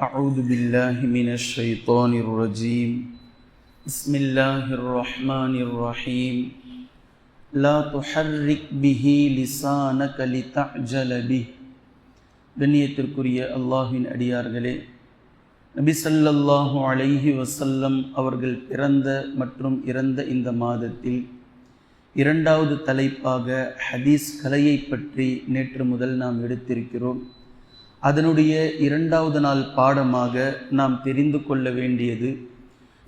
أعوذ بالله من الشيطان الرجيم. بسم الله الرحمن الرحيم. لا تحرك به لسانك لتعجل به. கண்ணியத்திற்குரிய அல்லாஹ்வின் அடியார்களே, நபி ஸல்லல்லாஹு அலைஹி வஸல்லம் அவர்கள் பிறந்த மற்றும் இறந்த இந்த மாதத்தில் இரண்டாவது தலைப்பாக ஹதீஸ் கலையை பற்றி நேற்று முதல் நாம் எடுத்திருக்கிறோம். அதனுடைய இரண்டாவது நாள் பாடமாக நாம் தெரிந்து கொள்ள வேண்டியது,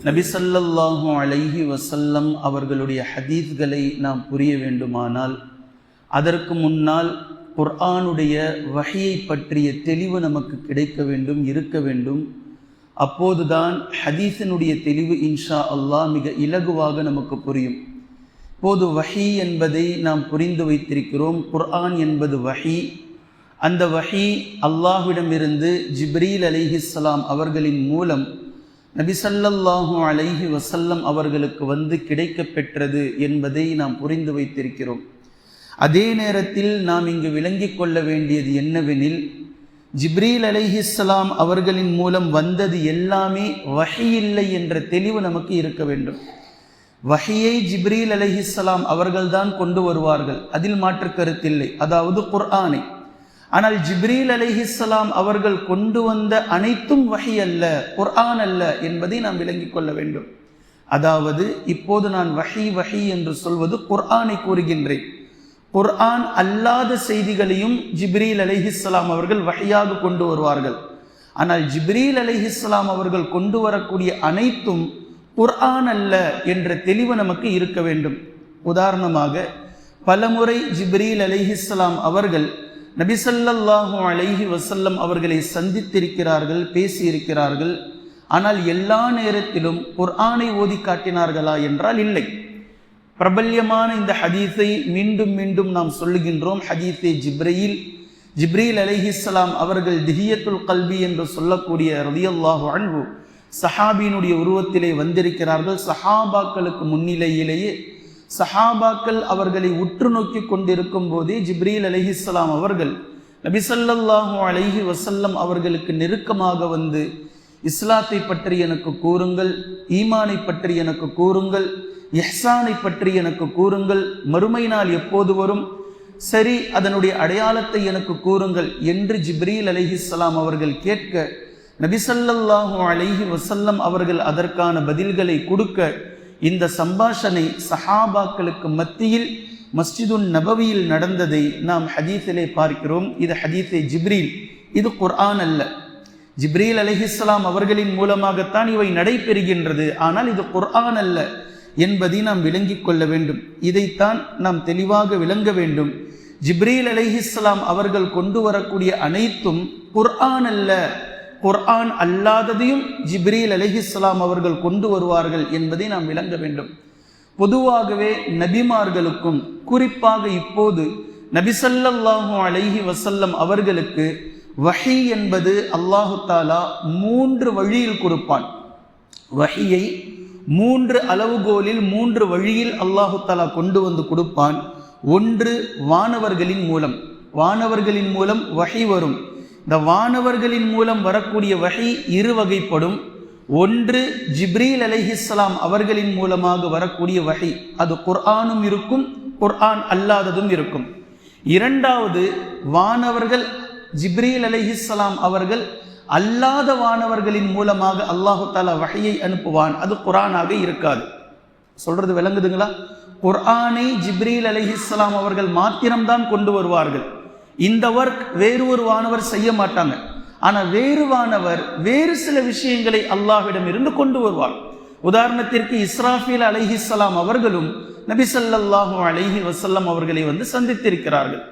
நபி ஸல்லல்லாஹு அலைஹி வஸல்லம் அவர்களுடைய ஹதீஸ்களை நாம் புரிய வேண்டுமானால் அதற்கு முன்னால் குர்ஆனுடைய வஹியை பற்றிய தெளிவு நமக்கு கிடைக்க வேண்டும், இருக்க வேண்டும். அப்போதுதான் ஹதீஸினுடைய தெளிவு இன்ஷா அல்லாஹ் மிக இலகுவாக நமக்கு புரியும். இப்போது வஹி என்பதை நாம் புரிந்து வைத்திருக்கிறோம். குர்ஆன் என்பது வஹி. அந்த வஹி அல்லாஹ்விடமிருந்து ஜிப்ரீல் அலைஹிஸ்ஸலாம் அவர்களின் மூலம் நபி ஸல்லல்லாஹு அலைஹி வஸல்லம் அவர்களுக்கு வந்து கிடைக்க பெற்றது என்பதை நாம் புரிந்து வைத்திருக்கிறோம். அதே நேரத்தில் நாம் இங்கு விளங்கிக் கொள்ள வேண்டியது என்னவெனில், ஜிப்ரீல் அலைஹிஸ்ஸலாம் அவர்களின் மூலம் வந்தது எல்லாமே வஹி இல்லை என்ற தெளிவு நமக்கு இருக்க வேண்டும். வஹியை ஜிப்ரீல் அலைஹிஸ்ஸலாம் அவர்கள்தான் கொண்டு வருவார்கள், அதில் மாற்று கருத்தில்லை, அதாவது குர்ஆனை. ஆனால் ஜிப்ரீல் அலைஹிஸ்ஸலாம் அவர்கள் கொண்டு வந்த அனைத்தும் வஹி அல்ல, குர்ஆன் அல்ல என்பதை நாம் விளங்கிக் கொள்ள வேண்டும். அதாவது இப்போது நான் வஹி என்று சொல்வது குர்ஆனை கூறுகின்றேன். குர்ஆன் அல்லாத செய்திகளையும் ஜிப்ரீல் அலைஹிஸ்ஸலாம் அவர்கள் வஹியாக கொண்டு வருவார்கள். ஆனால் ஜிப்ரீல் அலைஹிஸ்ஸலாம் அவர்கள் கொண்டு வரக்கூடிய அனைத்தும் குர்ஆன் அல்ல என்ற தெளிவு நமக்கு இருக்க வேண்டும். உதாரணமாக, பலமுறை ஜிப்ரீல் அலைஹிஸ்ஸலாம் அவர்கள் நபி ஸல்லல்லாஹு அலைஹி வஸல்லம் அவர்களை சந்தித்திருக்கிறார்கள், பேசியிருக்கிறார்கள். ஆனால் எல்லா நேரத்திலும் குர்ஆனை ஓதி காட்டினார்களா என்றால் இல்லை. பிரபல்யமான இந்த ஹதீஸை மீண்டும் மீண்டும் நாம் சொல்லுகின்றோம். ஹதீஸே ஜிப்ரீல் அலைஹிஸ்ஸலாம் அவர்கள் திஹியத்துல் கல்பி என்று சொல்லக்கூடிய ரலியல்லாஹு அன்ஹு சஹாபியினுடைய உருவத்திலே வந்திருக்கிறார்கள். சஹாபாக்களுக்கு முன்னிலையிலேயே சஹாபாக்கள் அவர்களை உற்று நோக்கி கொண்டிருக்கும் போதே ஜிப்ரீல் அலைஹிஸ்ஸலாம் அவர்கள் நபி ஸல்லல்லாஹு அலைஹி வஸல்லம் அவர்களுக்கு நெருக்கமாக வந்து, இஸ்லாத்தை பற்றி எனக்கு கூறுங்கள், ஈமானை பற்றி எனக்கு கூறுங்கள், இஹ்சானை பற்றி எனக்கு கூறுங்கள், மறுமை நாள் எப்போது வரும், சரி அதனுடைய அடையாளத்தை எனக்கு கூறுங்கள் என்று ஜிப்ரீல் அலைஹிஸ்ஸலாம் அவர்கள் கேட்க, நபி ஸல்லல்லாஹு அலைஹி வஸல்லம் அவர்கள் அதற்கான பதில்களை கொடுக்க, இந்த சம்பாஷணை சஹாபாக்களுக்கு மத்தியில் மஸ்ஜிதுன் நபவியில் நடந்ததை நாம் ஹதீஸிலே பார்க்கிறோம். இது ஹதீஸே ஜிப்ரீல், இது குர்ஆன் அல்ல. ஜிப்ரீல் அலைஹிஸ்ஸலாம் அவர்களின் மூலமாகத்தான் இவை நடைபெறுகின்றது, ஆனால் இது குர்ஆன் அல்ல என்பதை நாம் விளங்கிக் கொள்ள வேண்டும். இதைத்தான் நாம் தெளிவாக விளங்க வேண்டும். ஜிப்ரீல் அலைஹிஸ்ஸலாம் அவர்கள் கொண்டு வரக்கூடிய அனைத்தும் குர்ஆன் அல்ல, குர்ஆன் அல்லாததையும் ஜிப்ரீல் அலைஹிஸ்ஸலாம் அவர்கள் கொண்டு வருவார்கள் என்பதை நாம் விளங்க வேண்டும். பொதுவாகவே நபிமார்களுக்கும், குறிப்பாக இப்போது நபி ஸல்லல்லாஹு அலைஹி வஸல்லம் அவர்களுக்கு வஹி என்பது அல்லாஹு தஆலா 3 வழியில் கொடுப்பான். வஹியை 3 அளவுகோலில் 3 வழியில் அல்லாஹு தஆலா கொண்டு வந்து கொடுப்பான். ஒன்று, வானவர்களின் மூலம். வானவர்களின் மூலம் வஹி வரும். இந்த வானவர்களின் மூலம் வரக்கூடிய வஹி 2 வகைப்படும். ஒன்று, ஜிப்ரீல் அலைஹிஸ்ஸலாம் அவர்களின் மூலமாக வரக்கூடிய வஹி, அது குர்ஆனும் இருக்கும், குர்ஆன் அல்லாததும் இருக்கும். இரண்டாவது, வானவர்கள் ஜிப்ரீல் அலைஹிஸ்ஸலாம் அவர்கள் அல்லாத வானவர்களின் மூலமாக அல்லாஹு தஆலா வஹியை அனுப்புவான், அது குர்ஆனாக இருக்காது. சொல்றது விளங்குதுங்களா? குர்ஆனை ஜிப்ரீல் அலைஹிஸ்ஸலாம் அவர்கள் மாத்திரம்தான் கொண்டு வருவார்கள். இந்த ஒர்க் வேறு ஒரு வானவர் செய்ய மாட்டாங்க. ஆனால் வேறு வானவர் வேறு சில விஷயங்களை அல்லாஹ்விடம் இருந்து கொண்டு வருவார். உதாரணத்திற்கு இஸ்ராஃபீல் அலைஹிஸ்ஸலாம் அவர்களும் நபி ஸல்லல்லாஹு அலைஹி வஸல்லம் அவர்களை வந்து சந்தித்திருக்கிறார்கள்.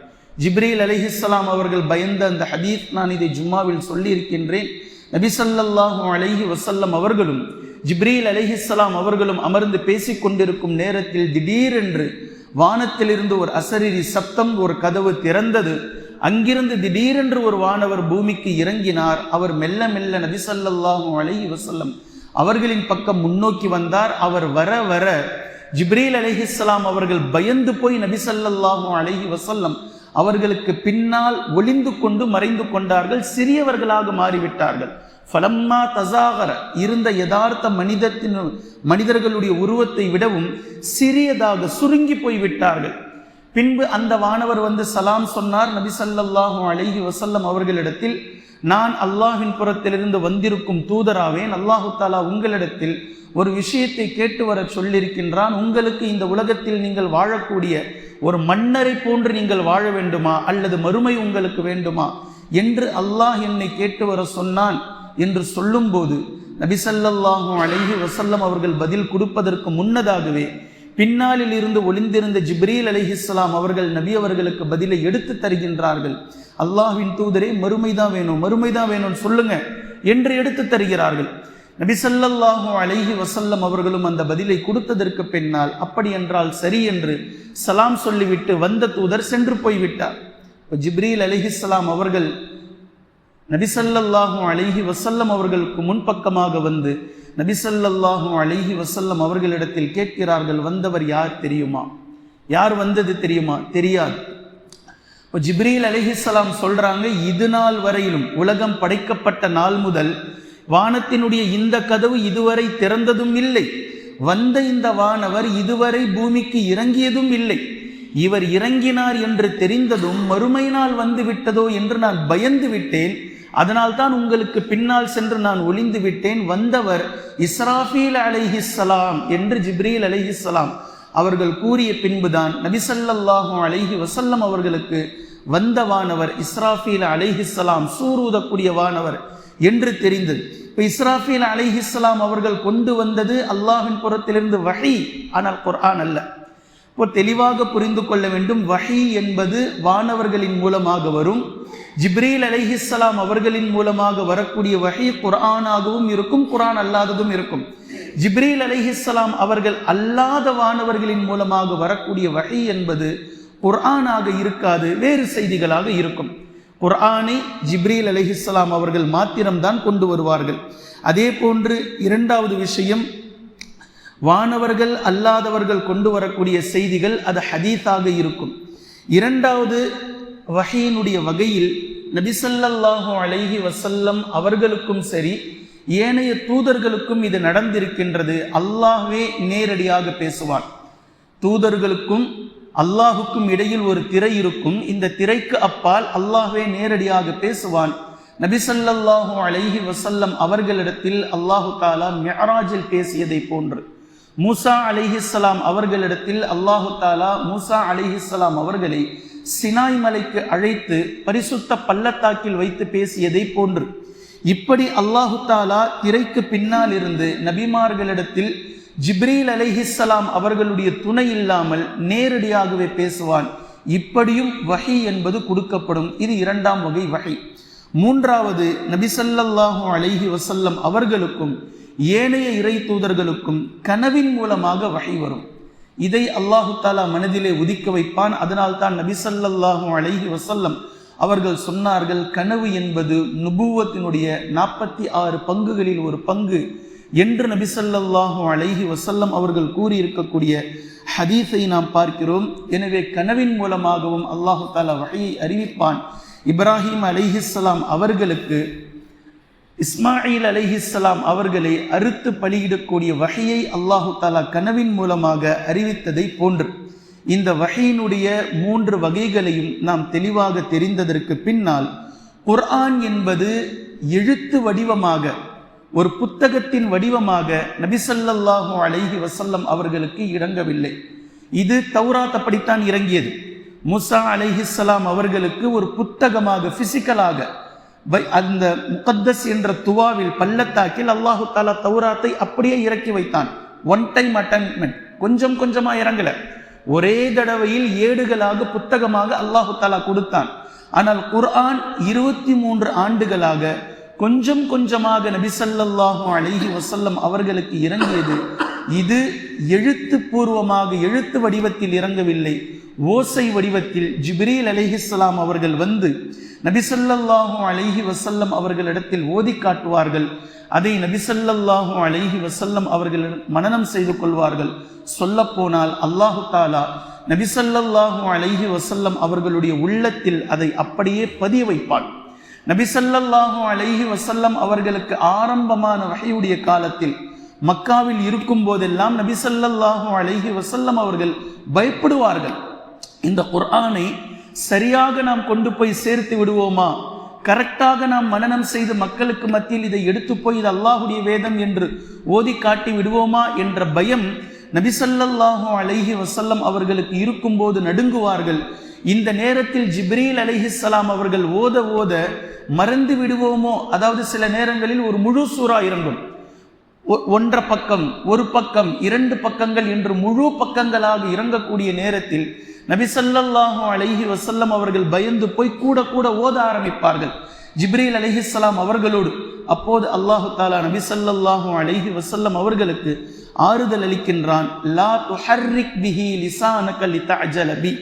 ஜிப்ரீல் அலைஹிஸ்ஸலாம் அவர்கள் பயந்த அந்த ஹதீஸ் நான் இதை ஜும்மாவில் சொல்லி இருக்கின்றேன். நபி ஸல்லல்லாஹு அலைஹி வஸல்லம் அவர்களும் ஜிப்ரீல் அலைஹிஸ்ஸலாம் அவர்களும் அமர்ந்து பேசிக் கொண்டிருக்கும் நேரத்தில் திடீரென்று வானத்திலிருந்து ஒரு அசரீரி சப்தம், ஒரு கதவு திறந்தது. அங்கிருந்து திடீரென்று ஒரு வானவர் பூமிக்கு இறங்கினார். அவர் மெல்ல மெல்ல நபி ஸல்லல்லாஹு அலைஹி வஸல்லம் அவர்களின் பக்கம் முன்னோக்கி வந்தார். அவர் வர வர ஜிப்ரீல் அலைஹிஸ்ஸலாம் அவர்கள் பயந்து போய் நபி ஸல்லல்லாஹு அலைஹி வஸல்லம் அவர்களுக்கு பின்னால் ஒளிந்து கொண்டு மறைந்து கொண்டார்கள், சிறியவர்களாக மாறிவிட்டார்கள். ஃபலம்மா தஸாகர, இருந்த யதார்த்த மனிதர்களுடைய உருவத்தை விடவும் சிறியதாக சுருங்கி போய்விட்டார்கள். பின்பு அந்த வானவர் வந்து சலாம் சொன்னார். நபி ஸல்லல்லாஹு அலைஹி வஸல்லம் அவர்களிடத்தில், நான் அல்லாஹ்வின் புறத்திலிருந்து வந்திருக்கும் தூதராவேன், அல்லாஹு தஆலா உங்களிடத்தில் ஒரு விஷயத்தை கேட்டு வர சொல்லியிருக்கின்றான். உங்களுக்கு இந்த உலகத்தில் நீங்கள் வாழக்கூடிய ஒரு மன்னரை போன்று நீங்கள் வாழ வேண்டுமா, அல்லது மறுமை உங்களுக்கு வேண்டுமா என்று அல்லாஹ் என்னை கேட்டு வர சொன்னான் என்று சொல்லும்போது நபி ஸல்லல்லாஹு அலைஹி வஸல்லம் அவர்கள் பதில் கொடுப்பதற்கு முன்னதாகவே பின்னாளில் இருந்து ஒளிந்திருந்த ஜிப்ரீல் அலைஹிஸ்ஸலாம் அவர்கள் நபி அவர்களுக்கு பதிலை எடுத்து தருகின்றார்கள். அல்லாஹ்வின் தூதரே, மறுமைதான் வேணும், மறுமைதான் வேணும்னு சொல்லுங்க என்று எடுத்து தருகிறார்கள். நபி ஸல்லல்லாஹு அலைஹி வஸல்லம் அவர்களும் அந்த பதிலை கொடுத்ததற்கு பின்னால் அப்படி என்றால் சரி என்று சலாம் சொல்லிவிட்டு வந்த தூதர் சென்று போய்விட்டார். ஜிப்ரீல் அலைஹிஸ்ஸலாம் அவர்கள் நபி ஸல்லல்லாஹு அலைஹி வஸல்லம் அவர்களுக்கு முன்பக்கமாக வந்து நபி ஸல்லல்லாஹு அலைஹி வஸல்லம் அவர்களிடத்தில் கேட்கிறார்கள், வந்தவர் யார் தெரியுமா, யார் வந்தது தெரியுமா? தெரியாது. இப்போ ஜிப்ரீல் அலைஹிஸ்ஸலாம் சொல்றாங்க, இது நாள் வரையிலும், உலகம் படைக்கப்பட்ட நாள் முதல் வானத்தினுடைய இந்த கதவு இதுவரை திறந்ததும் இல்லை, வந்த இந்த வானவர் இதுவரை பூமிக்கு இறங்கியதும் இல்லை. இவர் இறங்கினார் என்று தெரிந்ததும் மறுமை நாள் வந்து விட்டதோ என்று நான் பயந்து விட்டேன். அதனால் தான் உங்களுக்கு பின்னால் சென்று நான் ஒளிந்து விட்டேன். வந்தவர் இஸ்ராஃபீல் அலைஹிஸ்ஸலாம் என்று ஜிப்ரீல் அலைஹிஸ்ஸலாம் அவர்கள் கூறிய பின்புதான் நபி ஸல்லல்லாஹு அலைஹி வஸல்லம் அவர்களுக்கு வந்த வானவர் இஸ்ராஃபீல் அலைஹிஸ்ஸலாம், சூரூதக்கூடிய வானவர் என்று தெரிந்தது. இப்போ இஸ்ராஃபீல் அலைஹிஸ்ஸலாம் அவர்கள் கொண்டு வந்தது அல்லாஹ்வின் புறத்திலிருந்து வஹி, ஆனால் குர்ஆன் அல்ல. இப்போ தெளிவாக புரிந்து கொள்ள வேண்டும், வஹி என்பது வானவர்களின் மூலமாக வரும். ஜிப்ரீல் அலைஹிஸ்ஸலாம் அவர்களின் மூலமாக வரக்கூடிய வஹி குர்ஆனாகவும் இருக்கும், குர்ஆன் அல்லாததும் இருக்கும். ஜிப்ரீல் அலைஹிஸ்ஸலாம் அவர்கள் அல்லாத வானவர்களின் மூலமாக வரக்கூடிய வஹி என்பது குர்ஆனாக இருக்காது, வேறு செய்திகளாக இருக்கும். குர்ஆனை ஜிப்ரீல் அலைஹிஸ்ஸலாம் அவர்கள் மாத்திரம்தான் கொண்டு வருவார்கள். அதே போன்று இரண்டாவது விஷயம், வானவர்கள் அல்லாதவர்கள் கொண்டு வரக்கூடிய செய்திகள் அது ஹதீஸாக இருக்கும். இரண்டாவது வஹீனுடைய வகையில் நபி ஸல்லல்லாஹு அலைஹி வஸல்லம் அவர்களுக்கும் சரி ஏனைய தூதர்களுக்கும் இது நடந்திருக்கின்றது. அல்லாஹ்வே நேரடியாக பேசுவான். தூதர்களுக்கும் அல்லாஹுக்கும் இடையில் ஒரு திரை இருக்கும். இந்த திரைக்கு அப்பால் அல்லாஹ்வே நேரடியாக பேசுவான். நபி ஸல்லல்லாஹு அலைஹி வஸல்லம் அவர்களிடத்தில் அல்லாஹு தஆலா மிஅராஜில் பேசியதை போன்று மூசா அலைஹிஸ்ஸலாம் அவர்களிடத்தில் அல்லாஹு தஆலா மூசா அலைஹிஸ்ஸலாம் அவர்களை சினாய் மலைக்கு அழைத்து பரிசுத்த பள்ளத்தாக்கில் வைத்து பேசியதை போன்று இப்படி அல்லாஹு தஆலா திரைக்கு பின்னால் இருந்து நபிமார்களிடத்தில் ஜிப்ரீல் அலைஹிஸ்ஸலாம் அவர்களுடைய துணை இல்லாமல் நேரடியாகவே பேசுவான். இப்படியும் வஹி என்பது கொடுக்கப்படும். இது இரண்டாம் வகை வஹி. மூன்றாவது, நபி ஸல்லல்லாஹு அலைஹி வஸல்லம் அவர்களுக்கும் ஏனைய இறை தூதர்களுக்கும் கனவின் மூலமாக வஹி வரும். இதை அல்லாஹு தஆலா மனதிலே உதிக்க வைப்பான். அதனால் தான் நபி ஸல்லல்லாஹு அலைஹி வஸல்லம் அவர்கள் சொன்னார்கள், கனவு என்பது நுபுவத்தினுடைய 46 பங்குகளில் ஒரு பங்கு என்று நபி ஸல்லல்லாஹு அலைஹி வஸல்லம் அவர்கள் கூறியிருக்கக்கூடிய ஹதீஸை நாம் பார்க்கிறோம். எனவே கனவின் மூலமாகவும் அல்லாஹு தஆலா வஹியை அறிவிப்பான். இப்ராஹிம் அலைஹிஸ்ஸலாம் அவர்களுக்கு இஸ்மாயில் அலைஹிஸ்ஸலாம் அவர்களை அறுத்து பலியிடக்கூடிய வஹியை அல்லாஹு தஆலா கனவின் மூலமாக அறிவித்ததை போன்று இந்த வஹியினுடைய 3 வகைகளையும் நாம் தெளிவாக தெரிந்ததற்கு பின்னால், குர்ஆன் என்பது எழுத்து வடிவமாக, ஒரு புத்தகத்தின் வடிவமாக நபி ஸல்லல்லாஹு அலைஹி வஸல்லம் அவர்களுக்கு இறங்கவில்லை. இது தௌராத் அப்படித்தான் இறங்கியது. மூசா அலைஹிஸ்ஸலாம் அவர்களுக்கு ஒரு புத்தகமாக, பிசிக்கலாக அந்த முகத்தஸ் என்ற துவாவில் பள்ளத்தாக்கில் அல்லாஹு தஆலா தௌராத்தை அப்படியே இறக்கி வைத்தான். ஒன் டைம் அட்டென்மெண்ட், கொஞ்சம் கொஞ்சமா இறங்கல, ஒரே தடவையில் ஏடுகளாக புத்தகமாக அல்லாஹு தஆலா கொடுத்தான். ஆனால் குர்ஆன் 23 ஆண்டுகளாக கொஞ்சம் கொஞ்சமாக நபி ஸல்லல்லாஹு அலைஹி வஸல்லம் அவர்களுக்கு இறங்கியது. இது எழுத்து பூர்வமாக, எழுத்து வடிவத்தில் இறங்கவில்லை, ஓசை வடிவத்தில் ஜிப்ரீல் அலைஹிஸ்ஸலாம் அவர்கள் வந்து நபி ஸல்லல்லாஹு அலைஹி வஸல்லம் அவர்களிடத்தில் ஓதி காட்டுவார்கள். அதை நபி ஸல்லல்லாஹு அலைஹி வஸல்லம் அவர்கள் மனனம் செய்து கொள்வார்கள். சொல்ல போனால் அல்லாஹு தஆலா நபி ஸல்லல்லாஹு அலைஹி வஸல்லம் அவர்களுடைய உள்ளத்தில் அதை அப்படியே பதிய வைப்பாள். நபி ஸல்லல்லாஹு அலைஹி வஸல்லம் அவர்களுக்கு ஆரம்பமான வஹீயுடைய காலத்தில் மக்காவில் இருக்கும் போதெல்லாம் நபி ஸல்லல்லாஹு அலைஹி வஸல்லம் அவர்கள் பயப்படுவார்கள். இந்த குர்ஆனை சரியாக நாம் கொண்டு போய் சேர்த்து விடுவோமா, கரெக்டாக நாம் மனனம் செய்து மக்களுக்கு மத்தியில் இதை எடுத்து போய் இது அல்லாஹுடைய வேதம் என்று ஓதி காட்டி விடுவோமா என்ற பயம் நபி ஸல்லல்லாஹு அலைஹி வஸல்லம் அவர்களுக்கு இருக்கும்போது நடுங்குவார்கள். இந்த நேரத்தில் ஜிப்ரீல் அலைஹிஸ்ஸலாம் அவர்கள் ஓத ஓத மறந்து விடுவோமோ, அதாவது சில நேரங்களில் ஒரு முழு சூரா இறங்கும், ஒன்றரை பக்கம், ஒரு பக்கம், 2 பக்கங்கள் என்று முழு பக்கங்களாக இறங்கக்கூடிய நேரத்தில் நபி ஸல்லல்லாஹு அலைஹி வஸல்லம் அவர்கள் பயந்து போய் கூட கூட ஓத ஆரம்பிப்பார்கள் ஜிப்ரீல் அலைஹிஸ்ஸலாம் அவர்களோடு. அப்போது அல்லாஹு தஆலா நபி ஸல்லல்லாஹு அலைஹி வஸல்லம் அவர்களுக்கு ஆறுதல் அளிக்கின்றான். லா துஹர்ரிக் பிஹி லிசானக லிதஅஜல பி,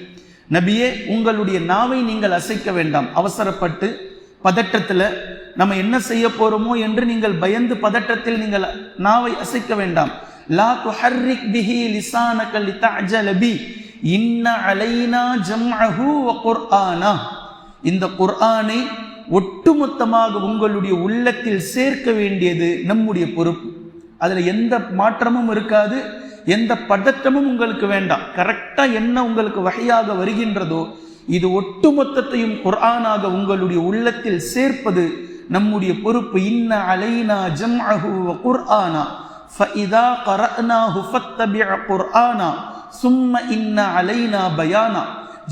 நபியே உங்களுடைய நாவை நீங்கள் அசைக்க வேண்டாம். அவசரப்பட்டு பதட்டத்தில் நம்ம என்ன செய்ய போறோமோ என்று நீங்கள் பயந்து பதட்டத்தில் நீங்கள் நாவை அசைக்க வேண்டாம். லா துஹர்ரிக் பிஹி லிசானக லிதஅஜல பி இன்ன அலைனா ஜம்அஹு வ குர்ஆனா, இந்த குர்ஆனை ஒட்டுமொத்தமாக உங்களுடைய உள்ளத்தில் சேர்க்க வேண்டியது நம்முடைய பொறுப்பு. அதில் எந்த மாற்றமும் இருக்காது, எந்த பதட்டமும் உங்களுக்கு வேண்டாம். கரெக்டா என்ன உங்களுக்கு வகையாக வருகின்றதோ இது ஒட்டுமொத்தத்தையும் குர்ஆனாக உங்களுடைய உள்ளத்தில் சேர்ப்பது நம்முடைய பொறுப்பு. இன்ன அலைனா ஜம்அஹு வ குர்ஆனா ஃபஇதா கரஅனாஹு ஃபத்தபிஅ குர்ஆனா சும்ம இன்ன அலைனா பயானா.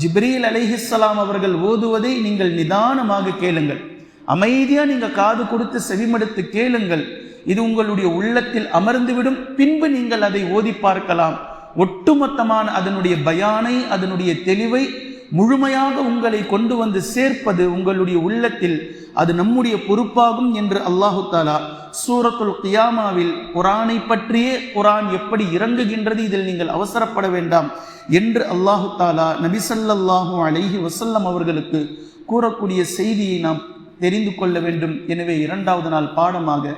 ஜிப்ரீல் அலைஹிஸ்ஸலாம் அவர்கள் ஓதுவதை நீங்கள் நிதானமாக கேளுங்கள், அமைதியா நீங்க காது கொடுத்து செவிமடுத்து கேளுங்கள். இது உங்களுடைய உள்ளத்தில் அமர்ந்துவிடும். பின்பு நீங்கள் அதை ஓதி பார்க்கலாம். ஒட்டுமொத்தமான அதனுடைய பயானை, அதனுடைய தெளிவை முழுமையாக உங்களை கொண்டு வந்து சேர்ப்பது உங்களுடைய உள்ளத்தில், அது நம்முடைய பொறுப்பாகும் என்று அல்லாஹு தஆலா சூரத்துல் கியாமாவில் குர்ஆனை பற்றியே, குர்ஆன் எப்படி இறங்குகின்றது, இதில் நீங்கள் அவசரப்பட வேண்டாம் என்று அல்லாஹு தஆலா நபி ஸல்லல்லாஹு அலைஹி வஸல்லம் அவர்களுக்கு கூறக்கூடிய செய்தியை நாம் தெரிந்து கொள்ள வேண்டும். எனவே 2வது நாள் பாடமாக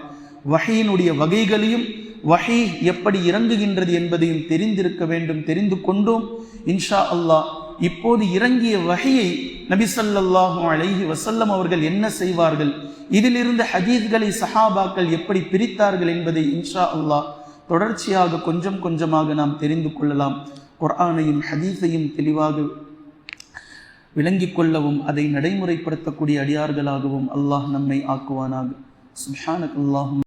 வஹீயினுடைய வகைகளையும் வஹீ எப்படி இறங்குகின்றது என்பதையும் தெரிந்திருக்க வேண்டும். தெரிந்து கொண்டோம் இன்ஷா அல்லாஹ். இப்போது இறங்கிய வஹீயை நபி ஸல்லல்லாஹு அலைஹி வஸல்லம் அவர்கள் என்ன செய்வார்கள், இதிலிருந்து ஹதீஸ்களை சஹாபாக்கள் எப்படி பிரித்தார்கள் என்பதை இன்ஷா அல்லாஹ் தொடர்ச்சியாக கொஞ்சம் கொஞ்சமாக நாம் தெரிந்து கொள்ளலாம். குர்ஆனையும் ஹதீஸையும் தெளிவாக விளங்கிக் கொள்ளவும் அதை நடைமுறைப்படுத்தக்கூடிய அடியார்களாகவும் அல்லாஹ் நம்மை ஆக்குவானாக. சுப்ஹானக்கல்லாஹும்